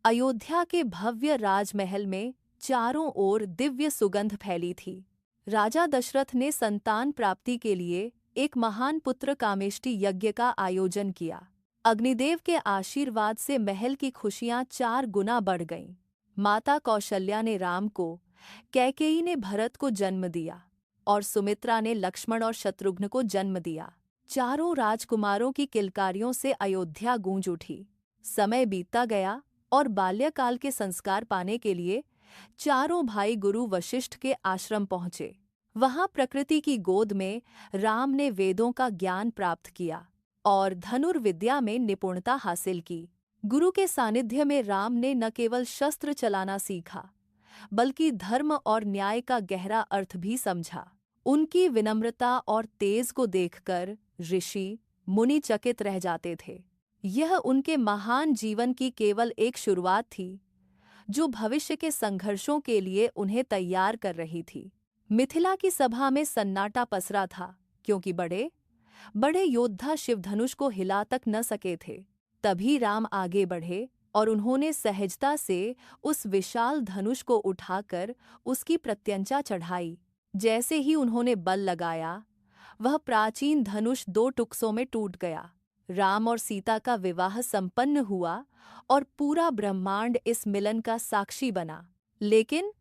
अयोध्या के भव्य राजमहल में चारों ओर दिव्य सुगंध फैली थी। राजा दशरथ ने संतान प्राप्ति के लिए एक महान पुत्र कामेष्टि यज्ञ का आयोजन किया। अग्निदेव के आशीर्वाद से महल की खुशियां 4 गुना बढ़ गईं। माता कौशल्या ने राम को, कैकेयी ने भरत को जन्म दिया और सुमित्रा ने लक्ष्मण और शत्रुघ्न को जन्म दिया। चारों राजकुमारों की किलकारियों से अयोध्या गूंज उठी। समय बीतता गया और बाल्यकाल के संस्कार पाने के लिए चारों भाई गुरु वशिष्ठ के आश्रम पहुंचे। वहां प्रकृति की गोद में राम ने वेदों का ज्ञान प्राप्त किया और धनुर्विद्या में निपुणता हासिल की। गुरु के सानिध्य में राम ने न केवल शस्त्र चलाना सीखा, बल्कि धर्म और न्याय का गहरा अर्थ भी समझा। उनकी विनम्रता और तेज को देखकर ऋषि मुनि चकित रह जाते थे। यह उनके महान जीवन की केवल एक शुरुआत थी, जो भविष्य के संघर्षों के लिए उन्हें तैयार कर रही थी। मिथिला की सभा में सन्नाटा पसरा था, क्योंकि बड़े बड़े योद्धा शिवधनुष को हिला तक न सके थे। तभी राम आगे बढ़े और उन्होंने सहजता से उस विशाल धनुष को उठाकर उसकी प्रत्यंचा चढ़ाई। जैसे ही उन्होंने बल लगाया, वह प्राचीन धनुष 2 टुकड़ों में टूट गया। राम और सीता का विवाह संपन्न हुआ और पूरा ब्रह्मांड इस मिलन का साक्षी बना। लेकिन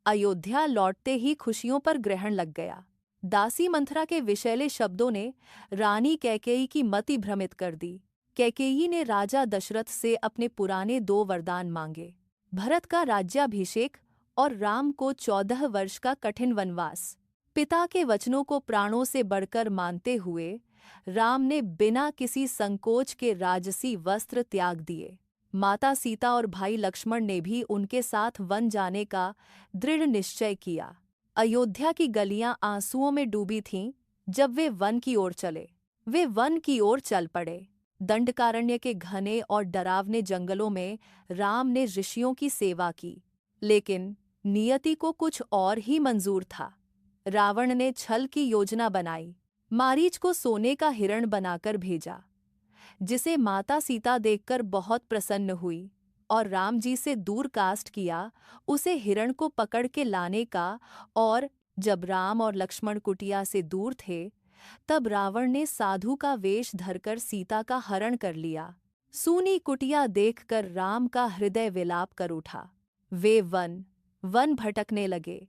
अयोध्या लौटते ही खुशियों पर ग्रहण लग गया। दासी मंथरा के विषैले शब्दों ने रानी कैकेयी की मति भ्रमित कर दी। कैकेयी ने राजा दशरथ से अपने पुराने 2 वरदान मांगे, भरत का राज्याभिषेक और राम को 14 वर्ष का कठिन वनवास। पिता के वचनों को प्राणों से बढ़कर मानते हुए राम ने बिना किसी संकोच के राजसी वस्त्र त्याग दिए। माता सीता और भाई लक्ष्मण ने भी उनके साथ वन जाने का दृढ़ निश्चय किया। अयोध्या की गलियां आंसुओं में डूबी थीं जब वे वन की ओर चले। वे वन की ओर चल पड़े। दंडकारण्य के घने और डरावने जंगलों में राम ने ऋषियों की सेवा की, लेकिन नियति को कुछ और ही मंजूर था। रावण ने छल की योजना बनाई, मारीच को सोने का हिरण बनाकर भेजा, जिसे माता सीता देखकर बहुत प्रसन्न हुई और राम जी से दूर कास्ट किया उसे हिरण को पकड़ के लाने का। और जब राम और लक्ष्मण कुटिया से दूर थे, तब रावण ने साधु का वेश धरकर सीता का हरण कर लिया। सूनी कुटिया देखकर राम का हृदय विलाप कर उठा। वे वन वन भटकने लगे,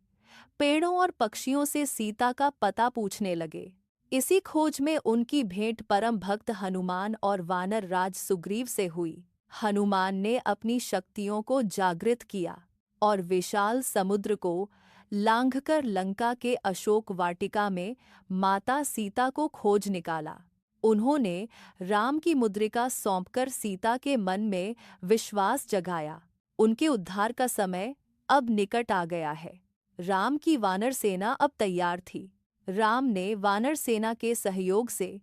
पेड़ों और पक्षियों से सीता का पता पूछने लगे। इसी खोज में उनकी भेंट परम भक्त हनुमान और वानर राज सुग्रीव से हुई। हनुमान ने अपनी शक्तियों को जागृत किया और विशाल समुद्र को लांघकर लंका के अशोक वाटिका में माता सीता को खोज निकाला। उन्होंने राम की मुद्रिका सौंपकर सीता के मन में विश्वास जगाया। उनके उद्धार का समय अब निकट आ गया है। राम की वानर सेना अब तैयार थी। राम ने वानर सेना के सहयोग से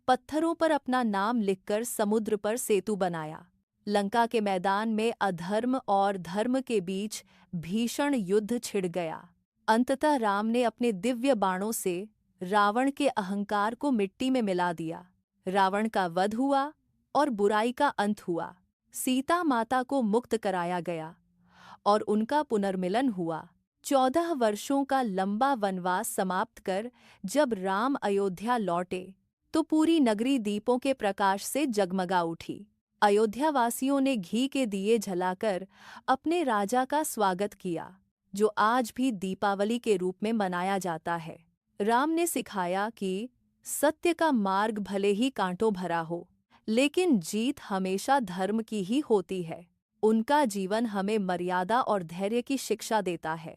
पत्थरों पर अपना नाम लिखकर समुद्र पर सेतु बनाया। लंका के मैदान में अधर्म और धर्म के बीच भीषण युद्ध छिड़ गया। अंततः राम ने अपने दिव्य बाणों से रावण के अहंकार को मिट्टी में मिला दिया। रावण का वध हुआ और बुराई का अंत हुआ। सीता माता को मुक्त कराया गया और उनका पुनर्मिलन हुआ। 14 वर्षों का लंबा वनवास समाप्त कर जब राम अयोध्या लौटे, तो पूरी नगरी दीपों के प्रकाश से जगमगा उठी। अयोध्यावासियों ने घी के दिए जलाकर अपने राजा का स्वागत किया, जो आज भी दीपावली के रूप में मनाया जाता है। राम ने सिखाया कि सत्य का मार्ग भले ही कांटों भरा हो, लेकिन जीत हमेशा धर्म की ही होती है। उनका जीवन हमें मर्यादा और धैर्य की शिक्षा देता है।